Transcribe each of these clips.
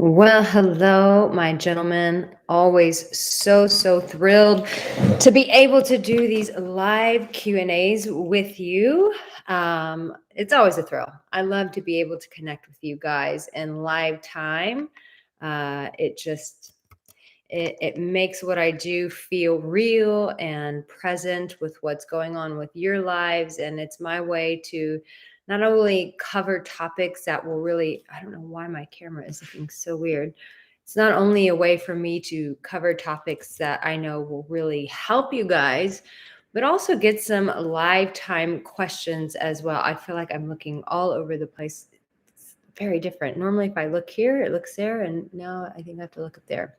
Well, hello, my gentlemen. Always so thrilled to be able to do these live Q&As with you. It's always a thrill. I love to be able to connect with you guys in live time. It makes what I do feel real and present with what's going on with your lives. And it's my way to not only cover topics that will really, I don't know why my camera is looking so weird. It's not only a way for me to cover topics that I know will really help you guys, but also get some live time questions as well. I feel like I'm looking all over the place. It's very different. Normally, if I look here, it looks there. And now I think I have to look up there.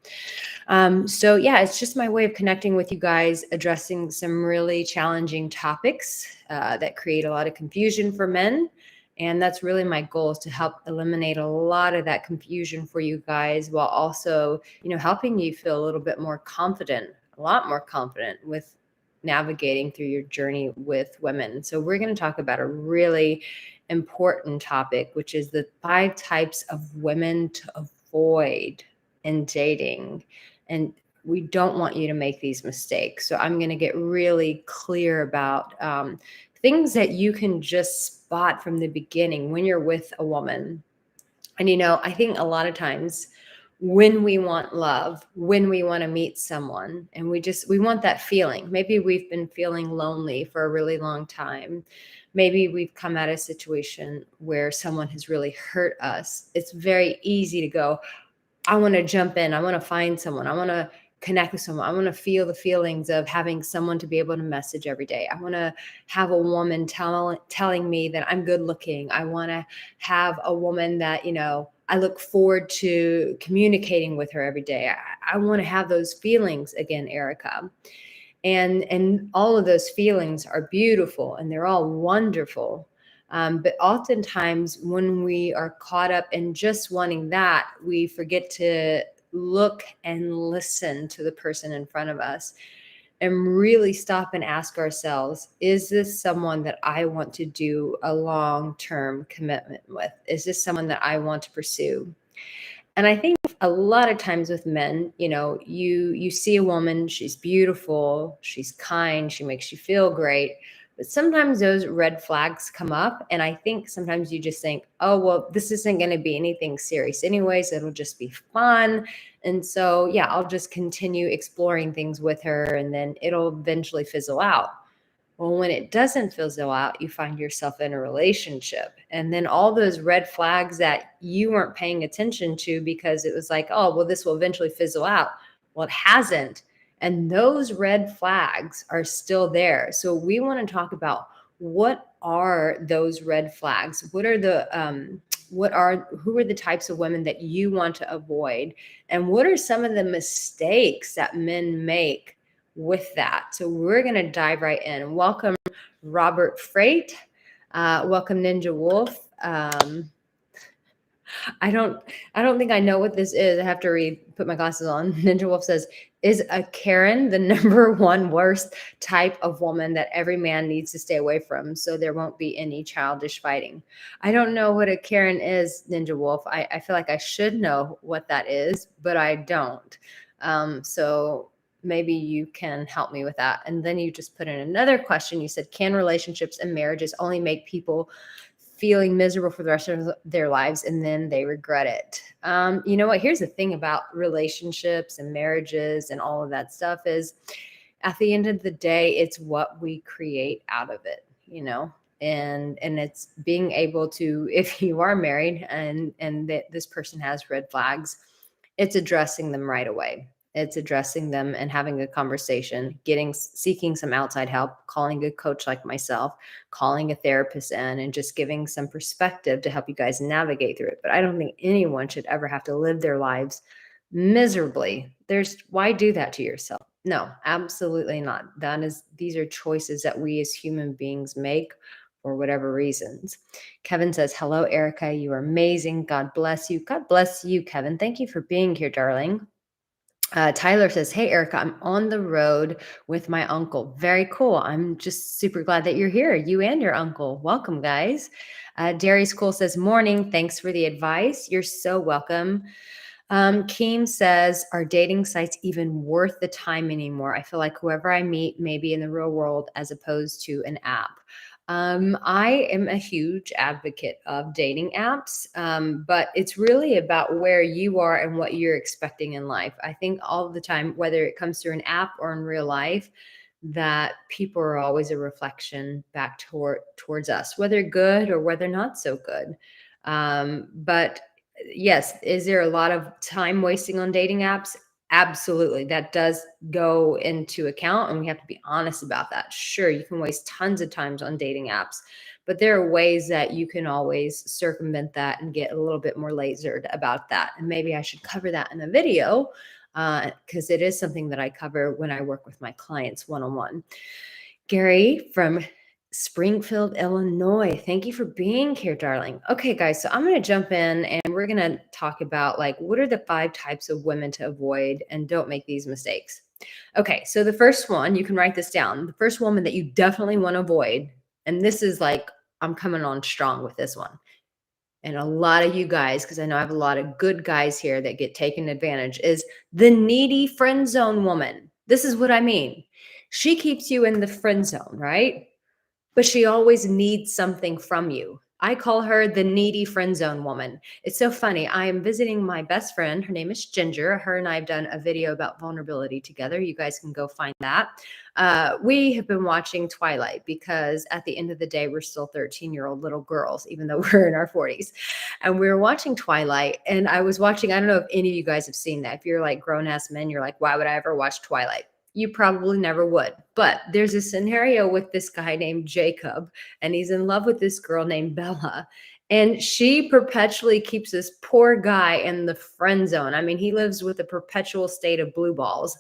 So yeah, it's just my way of connecting with you guys, addressing some really challenging topics that create a lot of confusion for men. And that's really my goal, is to help eliminate a lot of that confusion for you guys, while also, helping you feel a little bit more confident, a lot more confident with navigating through your journey with women. So we're going to talk about a really important topic, which is the 5 types of women to avoid in dating. And we don't want you to make these mistakes. So I'm going to get really clear about things that you can just spot from the beginning when you're with a woman. And, I think a lot of times when we want love, when we want to meet someone, and we want that feeling. Maybe we've been feeling lonely for a really long time. Maybe we've come at a situation where someone has really hurt us. It's very easy to go, I want to jump in. I want to find someone. I want to connect with someone. I want to feel the feelings of having someone to be able to message every day. I want to have a woman telling me that I'm good looking. I want to have a woman that, I look forward to communicating with her every day. I want to have those feelings again, Arica. And all of those feelings are beautiful and they're all wonderful. But oftentimes, when we are caught up in just wanting that, we forget to look and listen to the person in front of us and really stop and ask ourselves, is this someone that I want to do a long-term commitment with? Is this someone that I want to pursue? And I think a lot of times with men, you see a woman, she's beautiful, she's kind, she makes you feel great. But sometimes those red flags come up. And I think sometimes you just think, oh, well, this isn't going to be anything serious anyways. It'll just be fun. And so, yeah, I'll just continue exploring things with her and then it'll eventually fizzle out. Well, when it doesn't fizzle out, you find yourself in a relationship. And then all those red flags that you weren't paying attention to because it was like, oh, well, this will eventually fizzle out. Well, it hasn't. And those red flags are still there. So we want to talk about, what are those red flags? Who are the types of women that you want to avoid? And what are some of the mistakes that men make with that? So we're going to dive right in. Welcome, Robert Freight. Welcome, Ninja Wolf. I don't think I know what this is. I have to put my glasses on. Ninja Wolf says, is a Karen the number one worst type of woman that every man needs to stay away from so there won't be any childish fighting? I don't know what a Karen is, Ninja Wolf. I feel like I should know what that is, but I don't. So maybe you can help me with that. And then you just put in another question. You said, can relationships and marriages only make people feeling miserable for the rest of their lives and then they regret it? You know what? Here's the thing about relationships and marriages and all of that stuff is, at the end of the day, it's what we create out of it, and it's being able to, if you are married and that this person has red flags, it's addressing them right away. It's addressing them and having a conversation, seeking some outside help, calling a coach like myself, calling a therapist in, and just giving some perspective to help you guys navigate through it. But I don't think anyone should ever have to live their lives miserably. Why do that to yourself? No, absolutely not. These are choices that we as human beings make for whatever reasons. Kevin says, hello, Arica. You are amazing. God bless you. God bless you, Kevin. Thank you for being here, darling. Tyler says, hey, Arica, I'm on the road with my uncle. Very cool. I'm just super glad that you're here. You and your uncle. Welcome, guys. Darius Cool says, morning. Thanks for the advice. You're so welcome. Keem says, are dating sites even worth the time anymore? I feel like whoever I meet may be in the real world as opposed to an app. I am a huge advocate of dating apps, but it's really about where you are and what you're expecting in life. I think all the time, whether it comes through an app or in real life, that people are always a reflection back towards us, whether good or whether not so good. But yes, is there a lot of time wasting on dating apps? Absolutely. That does go into account, and we have to be honest about that. Sure, you can waste tons of times on dating apps, but there are ways that you can always circumvent that and get a little bit more lasered about that. And maybe I should cover that in a video because it is something that I cover when I work with my clients one on one. Gary from Springfield, Illinois. Thank you for being here, darling. Okay, guys, so I'm going to jump in and we're going to talk about like what are the 5 types of women to avoid and don't make these mistakes. Okay, so the first one, you can write this down. The first woman that you definitely want to avoid, and this is like I'm coming on strong with this one. And a lot of you guys, because I know I have a lot of good guys here that get taken advantage, is the needy friend zone woman. This is what I mean. She keeps you in the friend zone, right? But she always needs something from you. I call her the needy friend zone woman. It's so funny. I am visiting my best friend. Her name is Ginger. Her and I have done a video about vulnerability together. You guys can go find that. We have been watching Twilight because at the end of the day, we're still 13-year-old little girls, even though we're in our 40s. And we were watching Twilight. And I was watching, I don't know if any of you guys have seen that. If you're like grown ass men, you're like, why would I ever watch Twilight? You probably never would. But there's a scenario with this guy named Jacob, and he's in love with this girl named Bella. And she perpetually keeps this poor guy in the friend zone. I mean, he lives with a perpetual state of blue balls.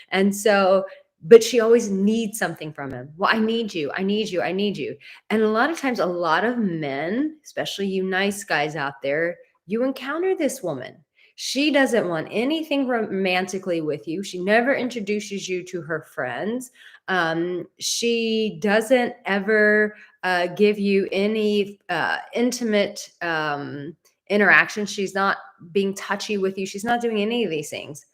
And so, but she always needs something from him. Well, I need you. I need you. I need you. And a lot of times, a lot of men, especially you nice guys out there, you encounter this woman. She doesn't want anything romantically with you. She never introduces you to her friends. She doesn't ever give you any intimate interaction. She's not being touchy with you. She's not doing any of these things.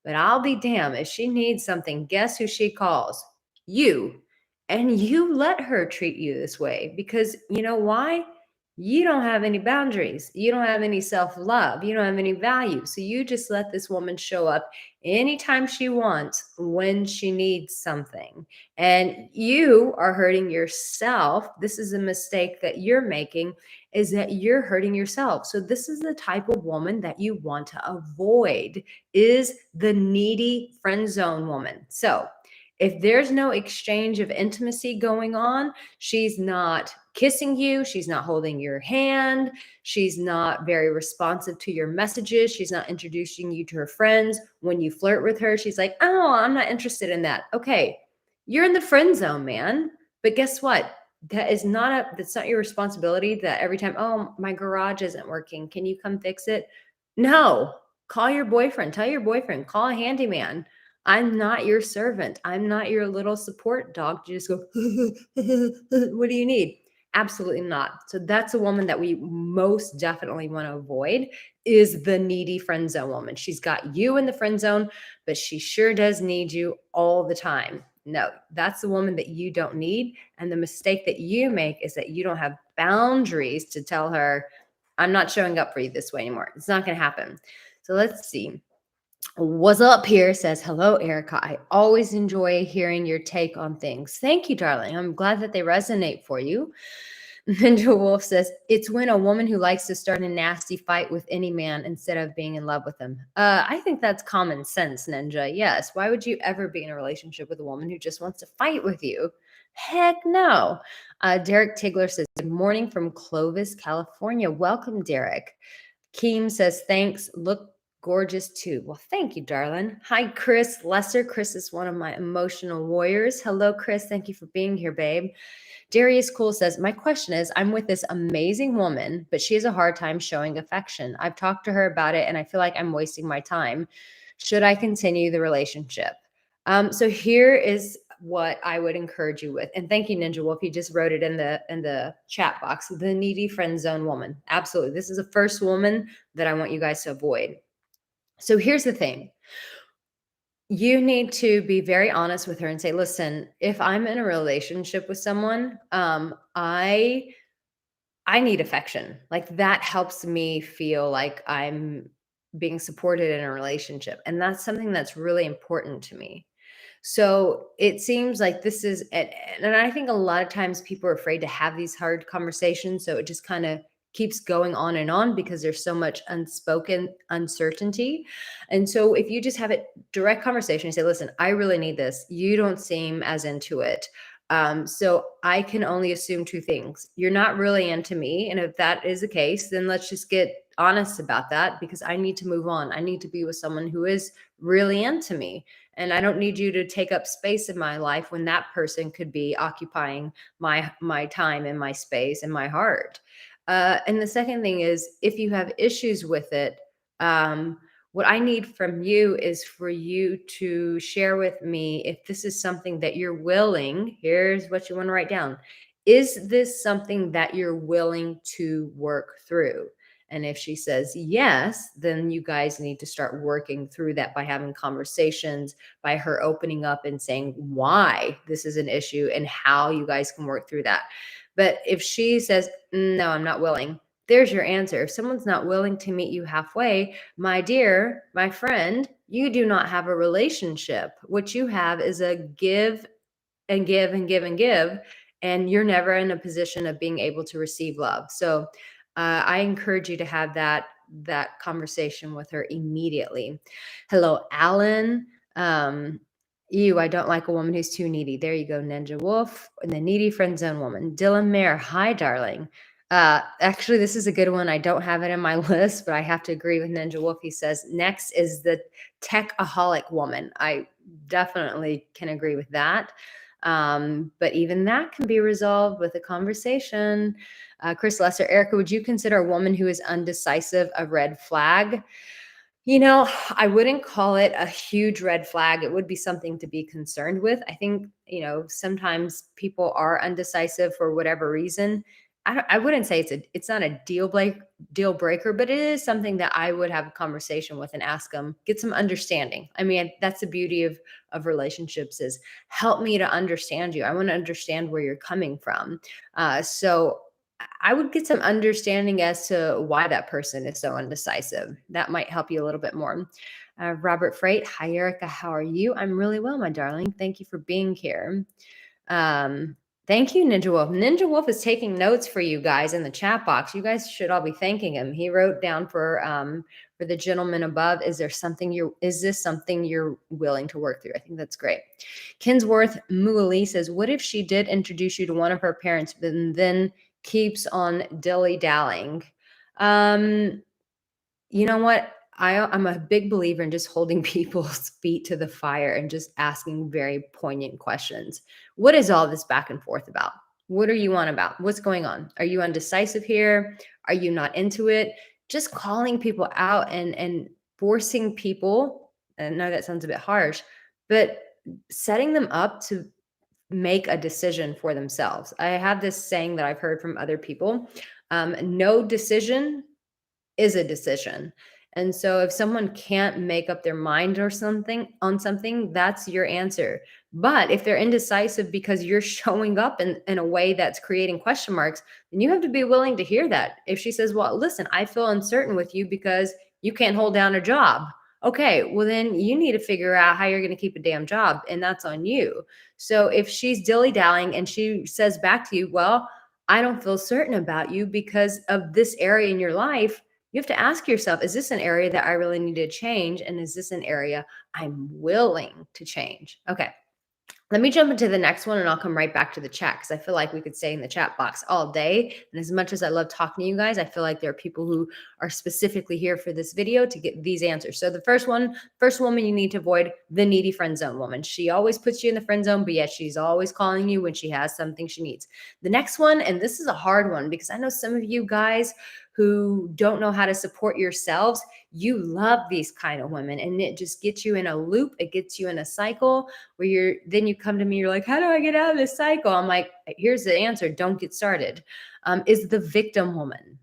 But I'll be damned if she needs something. Guess who she calls? You. And you let her treat you this way because you know why? You don't have any boundaries. You don't have any self love. You don't have any value. So you just let this woman show up anytime she wants when she needs something. And you are hurting yourself. This is a mistake that you're making is that you're hurting yourself. So this is the type of woman that you want to avoid is the needy friend zone woman. So if there's no exchange of intimacy going on, she's not kissing you, she's not holding your hand, she's not very responsive to your messages, she's not introducing you to her friends. When you flirt with her, she's like, "Oh, I'm not interested in that." Okay, you're in the friend zone, man. But guess what? That's not your responsibility that every time, "Oh, my garage isn't working. Can you come fix it?" No. Call your boyfriend. Tell your boyfriend, call a handyman. I'm not your servant. I'm not your little support dog. You just go, what do you need? Absolutely not. So that's a woman that we most definitely want to avoid is the needy friend zone woman. She's got you in the friend zone, but she sure does need you all the time. No, that's the woman that you don't need. And the mistake that you make is that you don't have boundaries to tell her, I'm not showing up for you this way anymore. It's not going to happen. So let's see. What's up here says, hello, Arica. I always enjoy hearing your take on things. Thank you, darling. I'm glad that they resonate for you. Ninja Wolf says, it's when a woman who likes to start a nasty fight with any man instead of being in love with him. I think that's common sense, Ninja. Yes. Why would you ever be in a relationship with a woman who just wants to fight with you? Heck no. Derek Tigler says, good morning from Clovis, California. Welcome, Derek. Keem says, thanks. Look gorgeous too. Well, thank you, darling. Hi, Chris Lesser. Chris is one of my emotional warriors. Hello, Chris. Thank you for being here, babe. Darius Cool says, my question is, I'm with this amazing woman, but she has a hard time showing affection. I've talked to her about it and I feel like I'm wasting my time. Should I continue the relationship? So here is what I would encourage you with. And thank you, Ninja Wolf. You just wrote it in the chat box. The needy friend zone woman. Absolutely. This is the first woman that I want you guys to avoid. So here's the thing. You need to be very honest with her and say, listen, if I'm in a relationship with someone, I need affection. Like that helps me feel like I'm being supported in a relationship. And that's something that's really important to me. So it seems like this is, and I think a lot of times people are afraid to have these hard conversations. So it just kind of keeps going on and on because there's so much unspoken uncertainty. And so if you just have a direct conversation and say, listen, I really need this. You don't seem as into it. So I can only assume two things. You're not really into me. And if that is the case, then let's just get honest about that because I need to move on. I need to be with someone who is really into me. And I don't need you to take up space in my life when that person could be occupying my time and my space and my heart. And the second thing is, if you have issues with it, um, what I need from you is for you to share with me if this is something that you're willing. Here's what you want to write down. Is this something that you're willing to work through? And if she says yes, then you guys need to start working through that by having conversations, by her opening up and saying why this is an issue and how you guys can work through that. But if she says, no, I'm not willing, there's your answer. If someone's not willing to meet you halfway, my dear, my friend, you do not have a relationship. What you have is a give and give and give and give, and you're never in a position of being able to receive love. So I encourage you to have that conversation with her immediately. Hello, Alan. I don't like a woman who's too needy. There you go, Ninja Wolf, and the needy friend zone woman. Dylan Mayer, hi, darling. Actually, this is a good one. I don't have it in my list, but I have to agree with Ninja Wolf. He says next is the techaholic woman. I definitely can agree with that. But even that can be resolved with a conversation. Chris Lesser, Erica, would you consider a woman who is undecisive a red flag? I wouldn't call it a huge red flag. It would be something to be concerned with. I think, sometimes people are undecisive for whatever reason. I wouldn't say it's not a deal breaker, but it is something that I would have a conversation with and ask them, get some understanding. I mean, that's the beauty of relationships is help me to understand you. I want to understand where you're coming from. So I would get some understanding as to why that person is so undecisive. That might help you a little bit more. Robert Freight, hi Erica, how are you? I'm really well, my darling. Thank you for being here. Thank you, Ninja Wolf. Ninja Wolf is taking notes for you guys in the chat box. You guys should all be thanking him. He wrote down for the gentleman above. Is this something you're willing to work through? I think that's great. Kinsworth Muali says, what if she did introduce you to one of her parents, but then keeps on dilly-dallying? You know what? I'm a big believer in just holding people's feet to the fire and just asking very poignant questions. What is all this back and forth about? What are you on about? What's going on? Are you undecisive here? Are you not into it? Just calling people out and forcing people, and I know that sounds a bit harsh, but setting them up to make a decision for themselves. I have this saying that I've heard from other people. No decision is a decision. And so if someone can't make up their mind or something on something, that's your answer. But if they're indecisive because you're showing up in a way that's creating question marks, then you have to be willing to hear that. If she says, well, listen, I feel uncertain with you because you can't hold down a job. Okay, well, then you need to figure out how you're going to keep a damn job, and that's on you. So if she's dilly dallying and she says back to you, well, I don't feel certain about you because of this area in your life, you have to ask yourself, is this an area that I really need to change? And is this an area I'm willing to change? Okay. Let me jump into the next one and I'll come right back to the chat because I feel like we could stay in the chat box all day. And as much as I love talking to you guys, I feel like there are people who are specifically here for this video to get these answers. So the first woman you need to avoid, the needy friend zone woman. She always puts you in the friend zone, but yet she's always calling you when she has something she needs. The next one, and this is a hard one because I know some of you guys who don't know how to support yourselves, you love these kind of women and it just gets you in a loop. It gets you in a cycle where you come to me, you're like, how do I get out of this cycle? I'm like, here's the answer. Don't get started. Is the victim woman.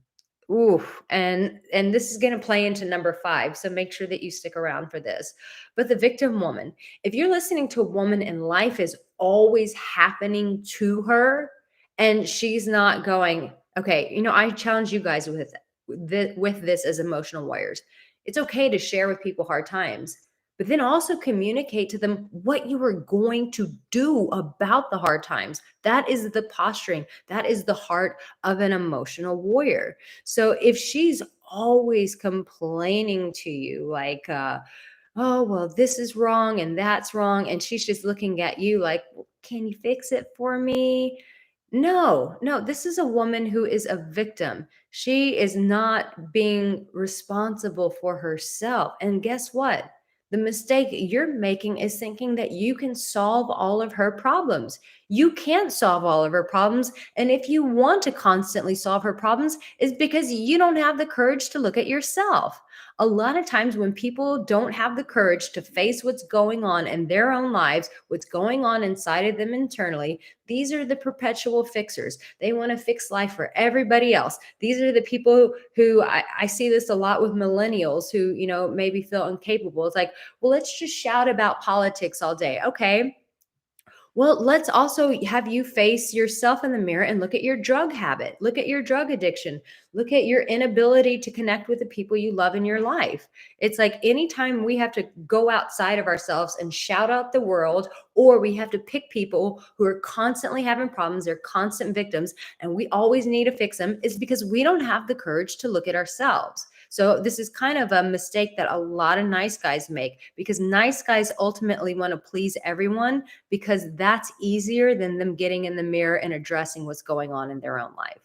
Ooh, and this is going to play into number 5, so make sure that you stick around for this. But the victim woman, if you're listening to a woman and life is always happening to her and she's not going, okay, I challenge you guys with this as emotional warriors. It's okay to share with people hard times, but then also communicate to them what you are going to do about the hard times. That is the posturing. That is the heart of an emotional warrior. So if she's always complaining to you, like, oh, well, this is wrong and that's wrong, and she's just looking at you like, "Well, can you fix it for me?" No, no, this is a woman who is a victim. She is not being responsible for herself. And guess what? The mistake you're making is thinking that you can solve all of her problems. You can't solve all of her problems. And if you want to constantly solve her problems, it's because you don't have the courage to look at yourself. A lot of times, when people don't have the courage to face what's going on in their own lives, what's going on inside of them internally, these are the perpetual fixers. They want to fix life for everybody else. These are the people who I see this a lot with millennials who, maybe feel incapable. It's like, well, let's just shout about politics all day. Okay, well, let's also have you face yourself in the mirror and look at your drug habit, look at your drug addiction, look at your inability to connect with the people you love in your life. It's like anytime we have to go outside of ourselves and shout out the world, or we have to pick people who are constantly having problems, they're constant victims, and we always need to fix them, is because we don't have the courage to look at ourselves. So this is kind of a mistake that a lot of nice guys make, because nice guys ultimately want to please everyone because that's easier than them getting in the mirror and addressing what's going on in their own life.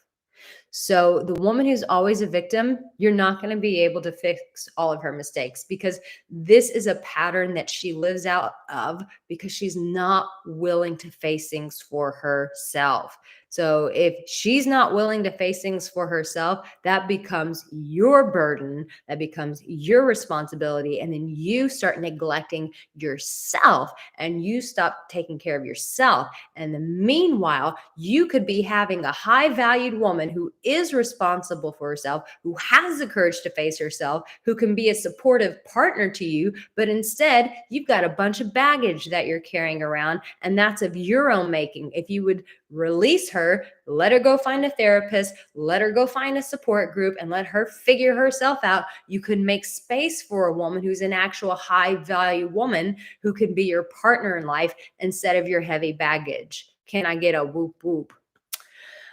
So the woman who's always a victim, you're not going to be able to fix all of her mistakes, because this is a pattern that she lives out of because she's not willing to face things for herself. So if she's not willing to face things for herself, that becomes your burden, that becomes your responsibility. And then you start neglecting yourself and you stop taking care of yourself. And then meanwhile, you could be having a high valued woman who is responsible for herself, who has the courage to face herself, who can be a supportive partner to you. But instead, you've got a bunch of baggage that you're carrying around, and that's of your own making. If you would release her, let her go find a therapist, let her go find a support group, and let her figure herself out, you could make space for a woman who's an actual high value woman who can be your partner in life instead of your heavy baggage. Can I get a whoop whoop?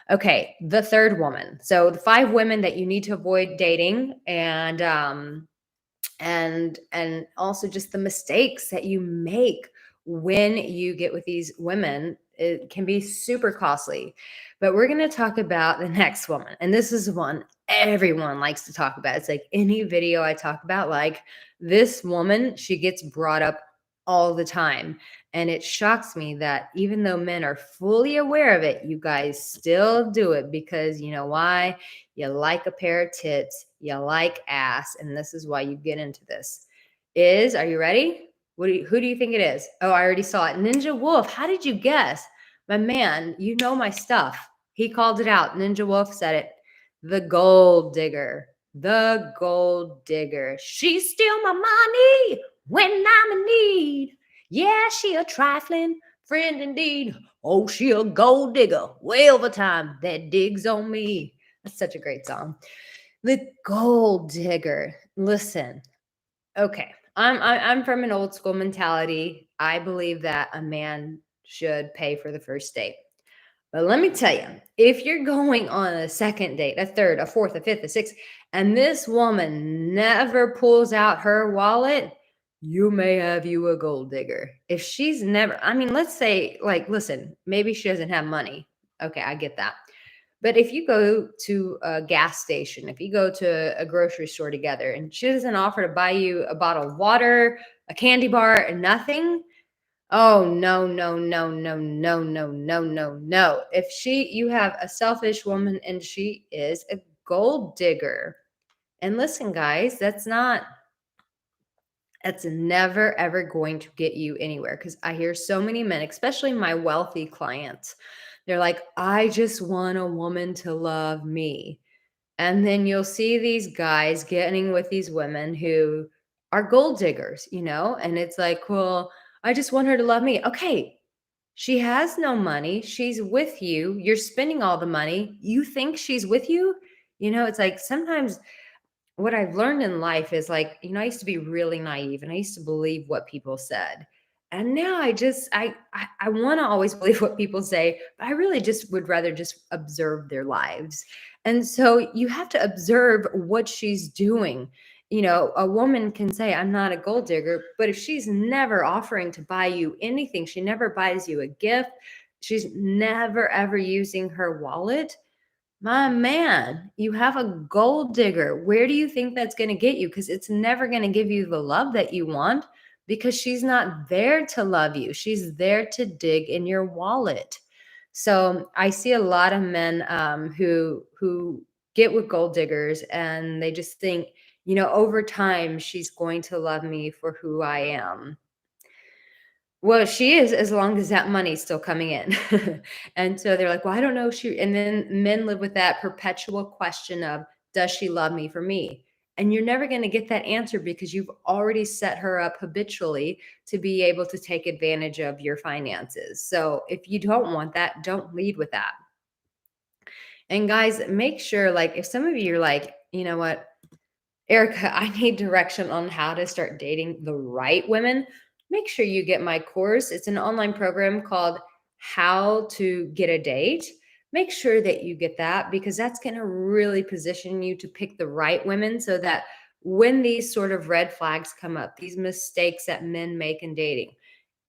Okay, the third woman. So the 5 women that you need to avoid dating, and also just the mistakes that you make when you get with these women. It can be super costly. But we're going to talk about the next woman, and this is one everyone likes to talk about. It's like any video I talk about, like, this woman, she gets brought up all the time. And it shocks me that even though men are fully aware of it, you guys still do it, because you know why? You like a pair of tits, you like ass, and this is why you get into this. Are you ready? Who do you think it is? Oh, I already saw it. Ninja Wolf. How did you guess? My man, you know my stuff. He called it out. Ninja Wolf said it. The gold digger. The gold digger. She steal my money when I'm in need. Yeah, she a trifling friend indeed. Oh, she a gold digger. Way over time that digs on me. That's such a great song. The gold digger. Listen, okay. I'm from an old school mentality. I believe that a man should pay for the first date. But let me tell you, if you're going on a second date, a third, a fourth, a fifth, a sixth, and this woman never pulls out her wallet, you may have you a gold digger. If she's never, I mean, let's say, like, listen, maybe she doesn't have money. Okay, I get that. But if you go to a gas station, if you go to a grocery store together and she doesn't offer to buy you a bottle of water, a candy bar, and nothing, oh, no, no, no, no, no, no, no, no, no. If you have a selfish woman and she is a gold digger. And listen, guys, that's never ever going to get you anywhere, because I hear so many men, especially my wealthy clients, they're like, I just want a woman to love me. And then you'll see these guys getting with these women who are gold diggers, and it's like, well, I just want her to love me. Okay, she has no money. She's with you. You're spending all the money. You think she's with you? It's like sometimes what I've learned in life is like, I used to be really naive and I used to believe what people said. And now I want to always believe what people say, but I really just would rather just observe their lives. And so you have to observe what she's doing. A woman can say, I'm not a gold digger, but if she's never offering to buy you anything, she never buys you a gift, she's never ever using her wallet, my man, you have a gold digger. Where do you think that's going to get you? Because it's never going to give you the love that you want because she's not there to love you. She's there to dig in your wallet. So I see a lot of men who get with gold diggers and they just think, over time she's going to love me for who I am. Well, she is, as long as that money's still coming in. And so they're like, "Well, I don't know if she," and then men live with that perpetual question of, "Does she love me for me?" And you're never gonna get that answer because you've already set her up habitually to be able to take advantage of your finances. So if you don't want that, don't lead with that. And guys, make sure, like, if some of you are like, "You know what? Erica, I need direction on how to start dating the right women," make sure you get my course. It's an online program called How to Get a Date. Make sure that you get that because that's going to really position you to pick the right women so that when these sort of red flags come up, these mistakes that men make in dating,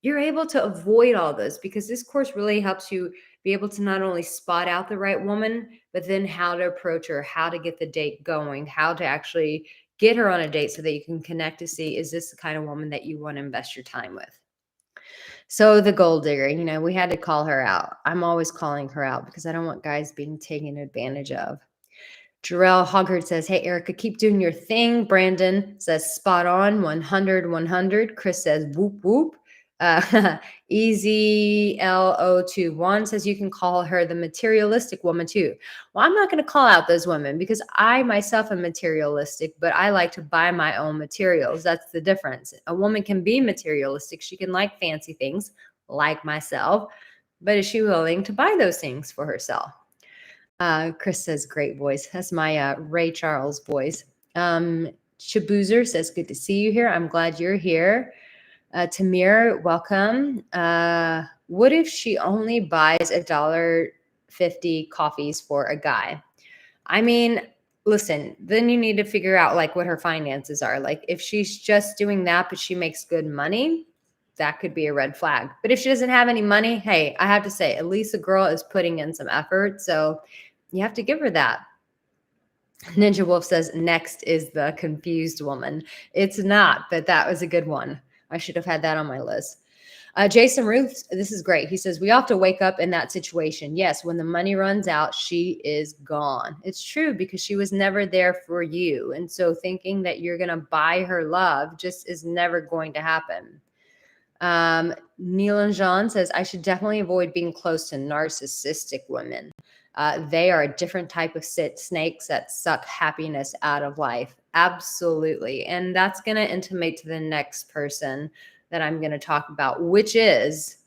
you're able to avoid all this because this course really helps you be able to not only spot out the right woman, but then how to approach her, how to get the date going, how to actually get her on a date so that you can connect to see, is this the kind of woman that you want to invest your time with? So the gold digger, we had to call her out. I'm always calling her out because I don't want guys being taken advantage of. Jarrell Hoggard says, "Hey, Erica, keep doing your thing." Brandon says, "Spot on, 100, 100." Chris says, "Whoop, whoop." Easy LO21 says, "You can call her the materialistic woman too." Well, I'm not going to call out those women because I myself am materialistic, but I like to buy my own materials. That's the difference. A woman can be materialistic. She can like fancy things like myself, but is she willing to buy those things for herself? Chris says, "Great voice." That's my Ray Charles voice. Shaboozer says, "Good to see you here. I'm glad you're here." Tamir, welcome. What if she only buys $1.50 coffees for a guy? I mean, listen, then you need to figure out like what her finances are. Like if she's just doing that, but she makes good money, that could be a red flag. But if she doesn't have any money, hey, I have to say, at least the girl is putting in some effort. So you have to give her that. Ninja Wolf says, "Next is the confused woman." It's not, but that was a good one. I should have had that on my list. Jason Ruth, this is great. He says, "We often wake up in that situation. Yes, when the money runs out, she is gone." It's true because she was never there for you. And so thinking that you're going to buy her love just is never going to happen. Neil and Jean says, "I should definitely avoid being close to narcissistic women. They are a different type of snakes that suck happiness out of life." Absolutely. And that's going to intimate to the next person that I'm going to talk about, which is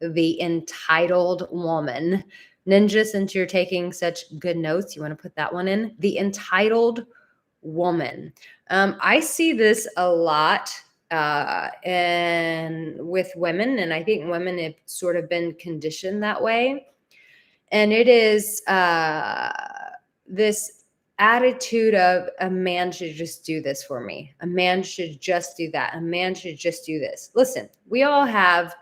the entitled woman. Ninja, since you're taking such good notes, you want to put that one in? The entitled woman. I see this a lot and with women, and I think women have sort of been conditioned that way. And it is this attitude of a man should just do this for me. A man should just do that. A man should just do this. Listen, we all have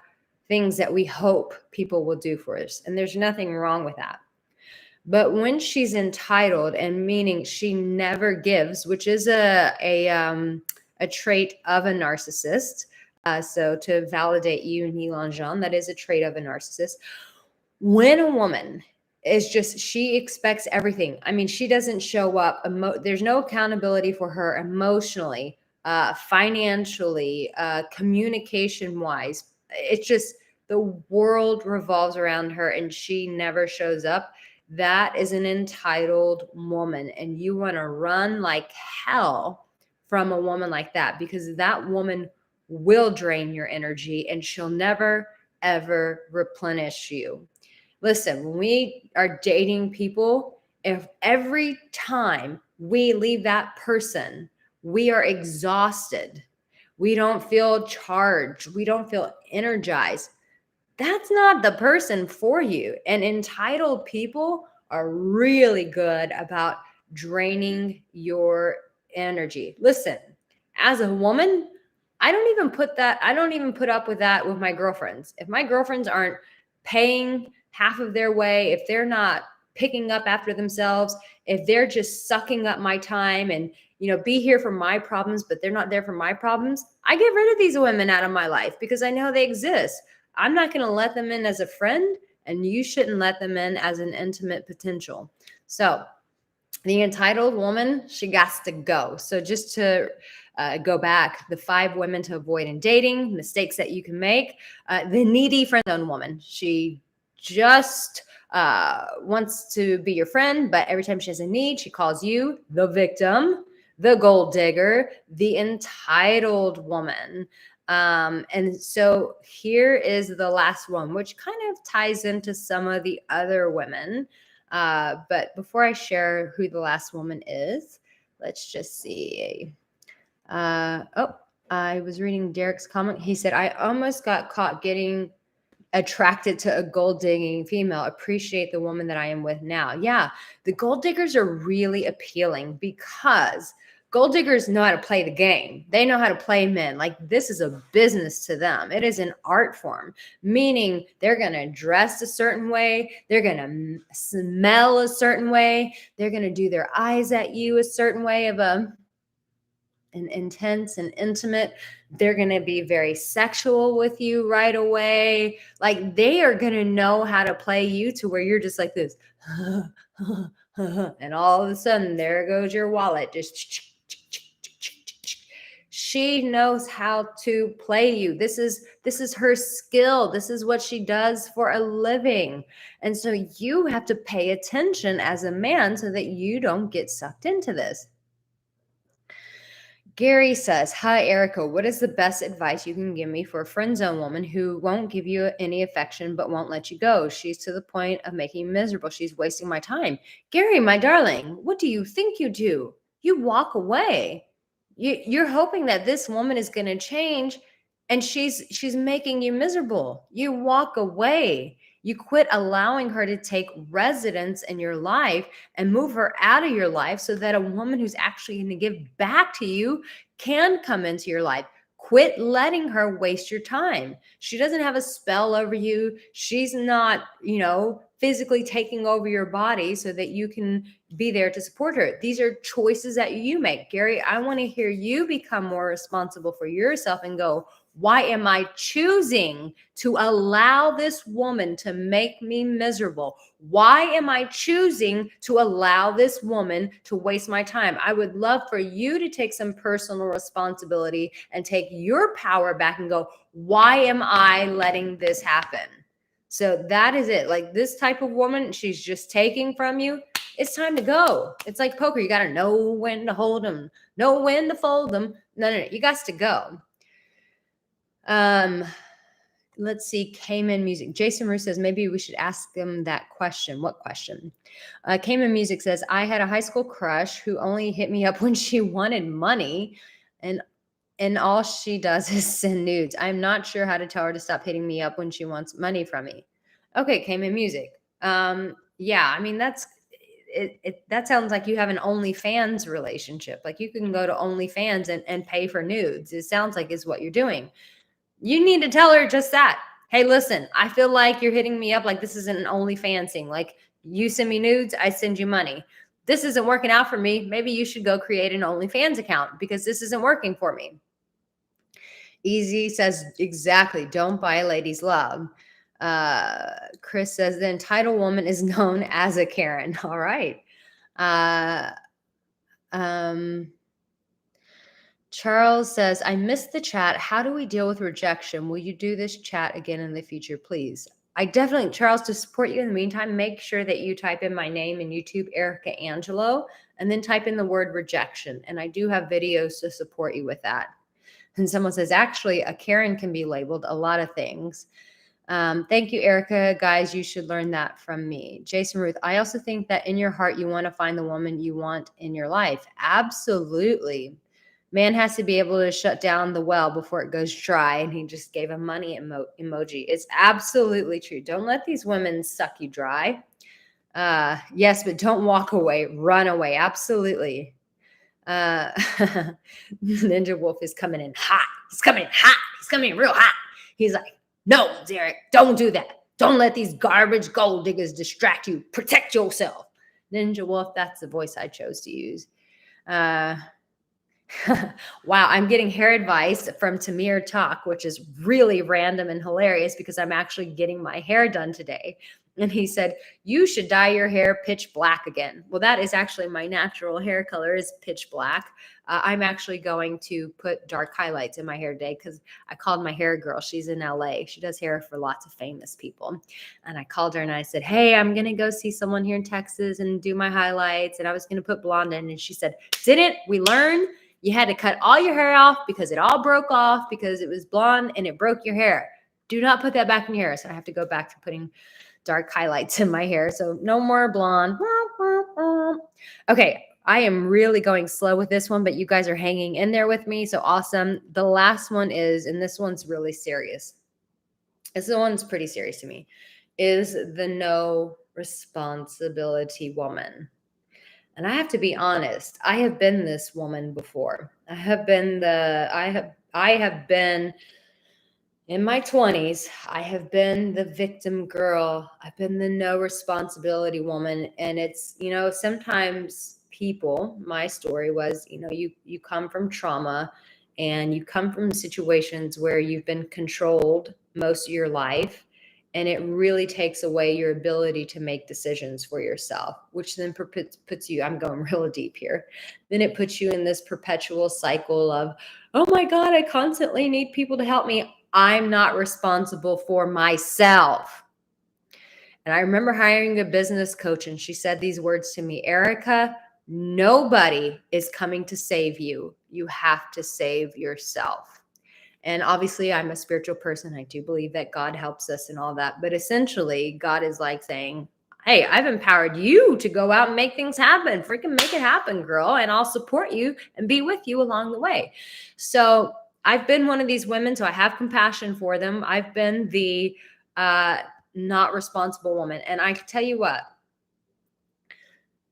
things that we hope people will do for us, and there's nothing wrong with that. But when she's entitled, and meaning she never gives, which is a trait of a narcissist. So to validate you, Neil Jean, that is a trait of a narcissist. When a woman is just, she expects everything. I mean, she doesn't show up. There's no accountability for her emotionally, financially, communication wise. It's just the world revolves around her and she never shows up. That is an entitled woman, and you want to run like hell from a woman like that, because that woman will drain your energy and she'll never ever replenish you. Listen, when we are dating people, if every time we leave that person, we are exhausted, we don't feel charged, we don't feel energized, that's not the person for you. And entitled people are really good about draining your energy. Listen, as a woman, I don't even put up with that with my girlfriends. If my girlfriends aren't paying half of their way, if they're not picking up after themselves, if they're just sucking up my time and be here for my problems, but they're not there for my problems, I get rid of these women out of my life because I know they exist. I'm not going to let them in as a friend, and you shouldn't let them in as an intimate potential. So the entitled woman, she got to go. So just to go back, the 5 women to avoid in dating, mistakes that you can make. The needy friend zone woman, she just wants to be your friend, but every time she has a need, she calls you the victim, the gold digger, the entitled woman. And so here is the last one, which kind of ties into some of the other women. But before I share who the last woman is, let's just see. I was reading Derek's comment. He said, I almost got caught getting attracted to a gold digging female. Appreciate the woman that I am with now. Yeah, the gold diggers are really appealing because gold diggers know how to play the game. They know how to play men. Like, this is a business to them. It is an art form, meaning they're going to dress a certain way. They're going to smell a certain way. They're going to do their eyes at you a certain way of an intense and intimate. They're going to be very sexual with you right away. Like, they are going to know how to play you to where you're just like this. And all of a sudden, there goes your wallet. Just she knows how to play you. This is her skill. This is what she does for a living. And so you have to pay attention as a man so that you don't get sucked into this. Gary says, hi, Arica. What is the best advice you can give me for a friend zone woman who won't give you any affection but won't let you go? She's to the point of making me miserable. She's wasting my time. Gary, my darling, what do you think you do? You walk away. You're hoping that this woman is going to change, and she's making you miserable. You walk away. You quit allowing her to take residence in your life and move her out of your life so that a woman who's actually going to give back to you can come into your life. Quit letting her waste your time. She doesn't have a spell over you. She's not, physically taking over your body so that you can be there to support her. These are choices that you make. Gary, I want to hear you become more responsible for yourself and go, why am I choosing to allow this woman to make me miserable? Why am I choosing to allow this woman to waste my time? I would love for you to take some personal responsibility and take your power back and go, why am I letting this happen? So that is it. Like, this type of woman, she's just taking from you. It's time to go. It's like poker. You got to know when to hold them, know when to fold them. No. You got to go. Let's see. Cayman Music. Jason Roos says, maybe we should ask them that question. What question? Cayman Music says, I had a high school crush who only hit me up when she wanted money, and all she does is send nudes. I'm not sure how to tell her to stop hitting me up when she wants money from me. Okay, Cayman Music. Yeah, I mean, that sounds like you have an OnlyFans relationship. Like, you can go to OnlyFans and pay for nudes. It sounds like is what you're doing. You need to tell her just that. Hey, listen, I feel like you're hitting me up like this isn't an OnlyFans thing. Like, you send me nudes, I send you money. This isn't working out for me. Maybe you should go create an OnlyFans account because this isn't working for me. Easy says, exactly. Don't buy a lady's love. Chris says, the entitled woman is known as a Karen. All right. Charles says, I missed the chat. How do we deal with rejection? Will you do this chat again in the future, please? I definitely, Charles, to support you in the meantime, make sure that you type in my name in YouTube, Arica Angelo, and then type in the word rejection. And I do have videos to support you with that. And someone says, actually, a Karen can be labeled a lot of things. Thank you, Erica. Guys, you should learn that from me. Jason Ruth, I also think that in your heart, you want to find the woman you want in your life. Absolutely. Man has to be able to shut down the well before it goes dry. And he just gave a money emoji. It's absolutely true. Don't let these women suck you dry. Yes, but don't walk away. Run away. Absolutely. Ninja Wolf is coming in hot. He's coming in hot. He's coming in real hot. He's like, no, Derek, don't do that. Don't let these garbage gold diggers distract you. Protect yourself. Ninja Wolf, that's the voice I chose to use. Wow, I'm getting hair advice from Tamir Talk, which is really random and hilarious because I'm actually getting my hair done today. And he said, you should dye your hair pitch black again. Well, that is actually my natural hair color is pitch black. I'm actually going to put dark highlights in my hair today because I called my hair girl. She's in LA. She does hair for lots of famous people. And I called her and I said, hey, I'm going to go see someone here in Texas and do my highlights. And I was going to put blonde in. And she said, didn't we learn? You had to cut all your hair off because it all broke off because it was blonde and it broke your hair. Do not put that back in your hair. So I have to go back to putting dark highlights in my hair. So no more blonde. Okay, I am really going slow with this one, but you guys are hanging in there with me. So awesome. The last one is, and this one's really serious. This one's pretty serious to me, is the no responsibility woman. And I have to be honest, I have been this woman before. I have been in my 20s, I have been the victim girl. I've been the no responsibility woman. And it's, sometimes people, my story was, you come from trauma and you come from situations where you've been controlled most of your life. And it really takes away your ability to make decisions for yourself, which then puts you, I'm going real deep here. Then it puts you in this perpetual cycle of, oh my God, I constantly need people to help me. I'm not responsible for myself. And I remember hiring a business coach and she said these words to me, Erica, nobody is coming to save you. You have to save yourself. And obviously I'm a spiritual person. I do believe that God helps us and all that. But essentially God is like saying, hey, I've empowered you to go out and make things happen. Freaking make it happen, girl. And I'll support you and be with you along the way. So I've been one of these women, so I have compassion for them. I've been the not responsible woman. And I can tell you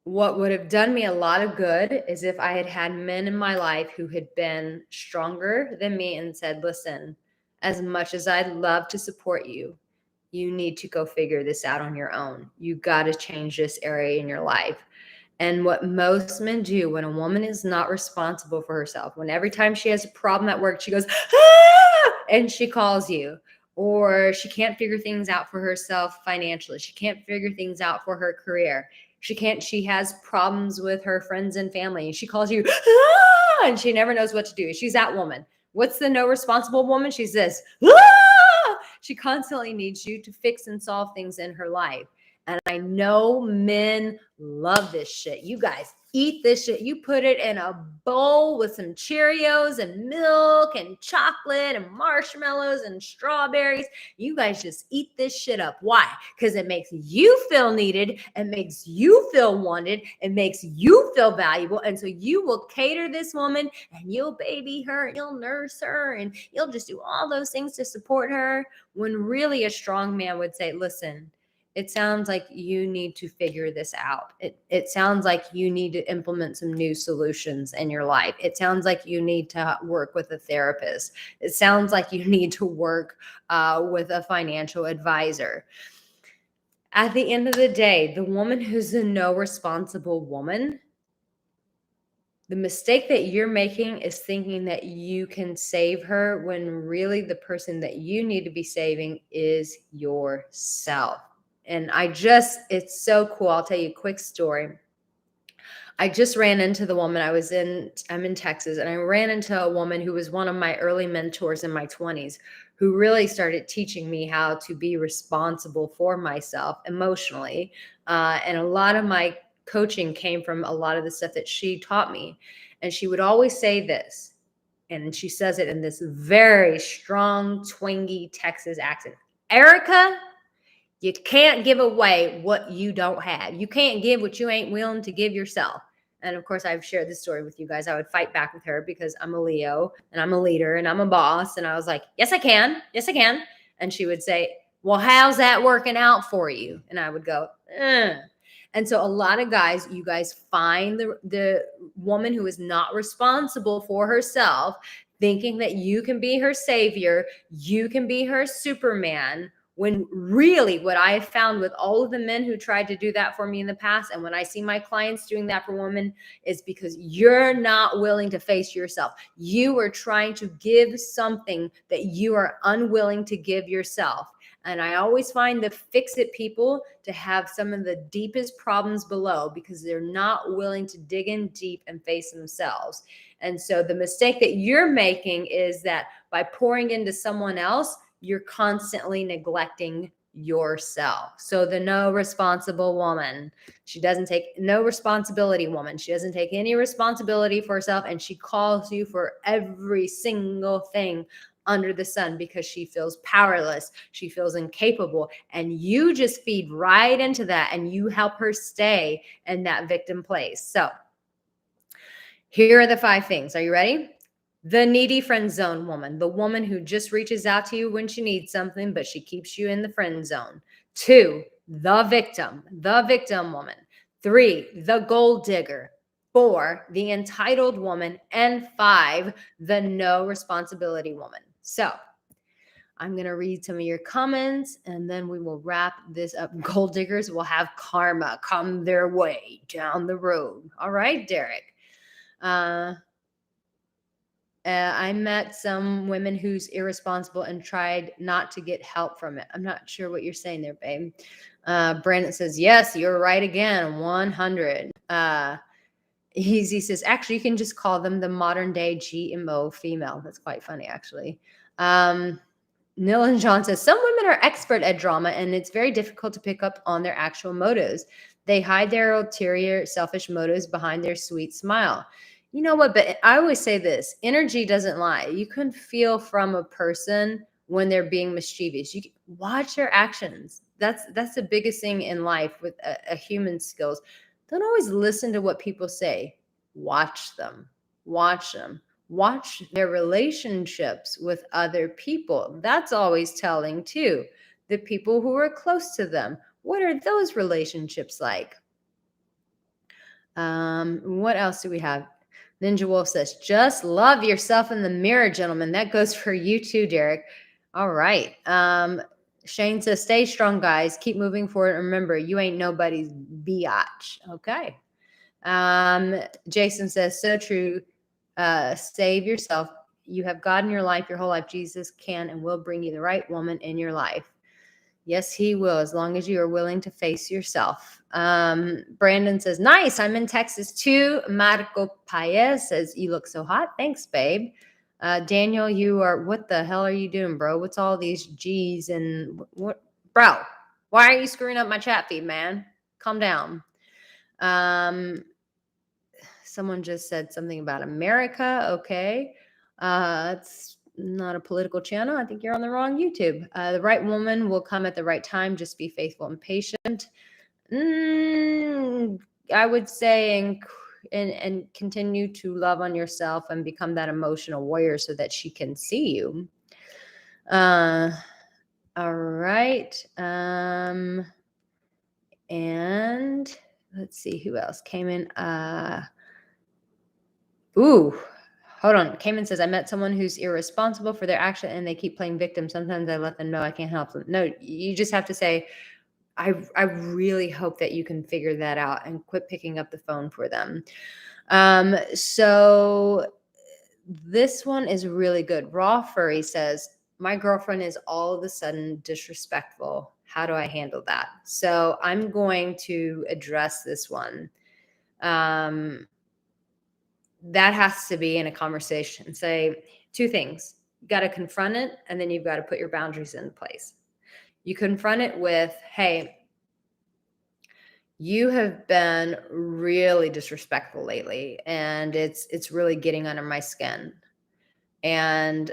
what would have done me a lot of good is if I had had men in my life who had been stronger than me and said, listen, as much as I'd love to support you, you need to go figure this out on your own. You got to change this area in your life. And what most men do when a woman is not responsible for herself, when every time she has a problem at work, she goes, ah! And she calls you, or she can't figure things out for herself financially. She can't figure things out for her career. She has problems with her friends and family. And she calls you, ah! And she never knows what to do. She's that woman. What's the no responsible woman? She's this, ah! She constantly needs you to fix and solve things in her life. And I know men love this shit. You guys eat this shit. You put it in a bowl with some Cheerios and milk and chocolate and marshmallows and strawberries. You guys just eat this shit up. Why? Because it makes you feel needed. It makes you feel wanted. It makes you feel valuable. And so you will cater this woman and you'll baby her, and you'll nurse her, and you'll just do all those things to support her. When really a strong man would say, listen, it sounds like you need to figure this out. It sounds like you need to implement some new solutions in your life. It sounds like you need to work with a therapist. It sounds like you need to work with a financial advisor. At the end of the day, the woman who's a no responsible woman, the mistake that you're making is thinking that you can save her when really the person that you need to be saving is yourself. And it's so cool. I'll tell you a quick story. I just ran into the woman. I'm in Texas, and I ran into a woman who was one of my early mentors in my 20s, who really started teaching me how to be responsible for myself emotionally. And a lot of my coaching came from a lot of the stuff that she taught me. And she would always say this, and she says it in this very strong, twangy Texas accent: Erica, you can't give away what you don't have. You can't give what you ain't willing to give yourself. And of course, I've shared this story with you guys. I would fight back with her because I'm a Leo and I'm a leader and I'm a boss. And I was like, yes, I can. Yes, I can. And she would say, well, how's that working out for you? And I would go, eh. And so a lot of guys, you guys find the woman who is not responsible for herself, thinking that you can be her savior, you can be her Superman, when really what I have found with all of the men who tried to do that for me in the past, and when I see my clients doing that for women, is because you're not willing to face yourself. You are trying to give something that you are unwilling to give yourself. And I always find the fix-it people to have some of the deepest problems below because they're not willing to dig in deep and face themselves. And so the mistake that you're making is that by pouring into someone else, you're constantly neglecting yourself. So the no responsible woman, she doesn't take no responsibility woman. She doesn't take any responsibility for herself, and she calls you for every single thing under the sun because she feels powerless. She feels incapable, and you just feed right into that and you help her stay in that victim place. So here are the 5 things. Are you ready? The needy friend zone woman, the woman who just reaches out to you when she needs something, but she keeps you in the friend zone. 2, the victim woman. 3, the gold digger. 4, the entitled woman. And 5, the no responsibility woman. So I'm going to read some of your comments and then we will wrap this up. Gold diggers will have karma come their way down the road. All right, Derek. I met some women who's irresponsible and tried not to get help from it. I'm not sure what you're saying there, babe. Brandon says, yes, you're right again. 100. He says, actually, you can just call them the modern day GMO female. That's quite funny, actually. Neil and John says, some women are expert at drama and it's very difficult to pick up on their actual motives. They hide their ulterior selfish motives behind their sweet smile. You know what? But I always say this, energy doesn't lie. You can feel from a person when they're being mischievous. You can watch their actions. That's the biggest thing in life with a human skills. Don't always listen to what people say. Watch them. Watch them. Watch their relationships with other people. That's always telling too. The people who are close to them. What are those relationships like? What else do we have? Ninja Wolf says, just love yourself in the mirror, gentlemen. That goes for you too, Derek. All right. Shane says, stay strong, guys. Keep moving forward. Remember, you ain't nobody's biatch. Okay. Jason says, so true. Save yourself. You have God in your life, your whole life. Jesus can and will bring you the right woman in your life. Yes, he will, as long as you are willing to face yourself. Brandon says, nice. I'm in Texas too. Marco Paez says, you look so hot. Thanks, babe. Daniel, what the hell are you doing, bro? What's all these G's and what, bro? Why are you screwing up my chat feed, man? Calm down. Someone just said something about America. Okay. It's not a political channel. I think you're on the wrong YouTube. The right woman will come at the right time. Just be faithful and patient. I would say and continue to love on yourself and become that emotional warrior so that she can see you. All right. And let's see who else came in. Ooh, hold on. Cayman says, I met someone who's irresponsible for their action and they keep playing victim. Sometimes I let them know I can't help them. No, you just have to say, I really hope that you can figure that out and quit picking up the phone for them. So this one is really good. Raw Furry says, my girlfriend is all of a sudden disrespectful. How do I handle that? So I'm going to address this one. Um, that has to be in a conversation. Say two things. You got to confront it, and then you've got to put your boundaries in place. You confront it with, hey, you have been really disrespectful lately, and it's really getting under my skin. And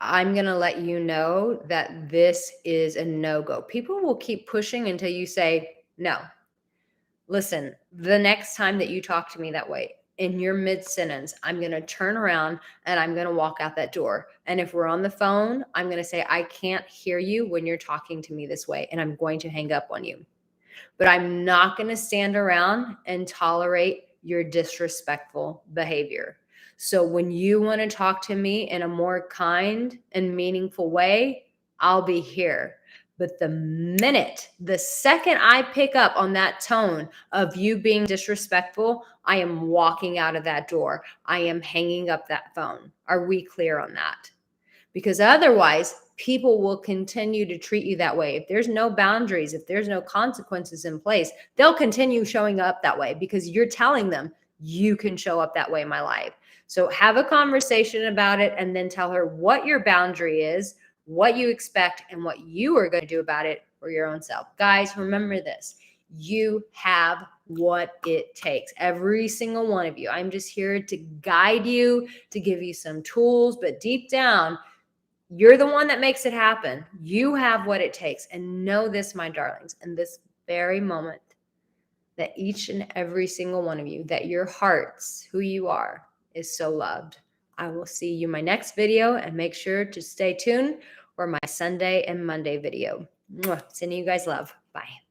I'm going to let you know that this is a no-go. People will keep pushing until you say, no. Listen, the next time that you talk to me that way, in your mid-sentence, I'm going to turn around and I'm going to walk out that door. And if we're on the phone, I'm going to say, I can't hear you when you're talking to me this way, and I'm going to hang up on you. But I'm not going to stand around and tolerate your disrespectful behavior. So when you want to talk to me in a more kind and meaningful way, I'll be here. But the second I pick up on that tone of you being disrespectful, I am walking out of that door. I am hanging up that phone. Are we clear on that? Because otherwise, people will continue to treat you that way. If there's no boundaries, if there's no consequences in place, they'll continue showing up that way because you're telling them you can show up that way in my life. So have a conversation about it and then tell her what your boundary is, what you expect, and what you are going to do about it for your own self. Guys, remember this. You have what it takes. Every single one of you. I'm just here to guide you, to give you some tools, but deep down, you're the one that makes it happen. You have what it takes. And know this, my darlings, in this very moment, that each and every single one of you, that your hearts, who you are, is so loved. I will see you in my next video, and make sure to stay tuned for my Sunday and Monday video. Mwah. Sending you guys love. Bye.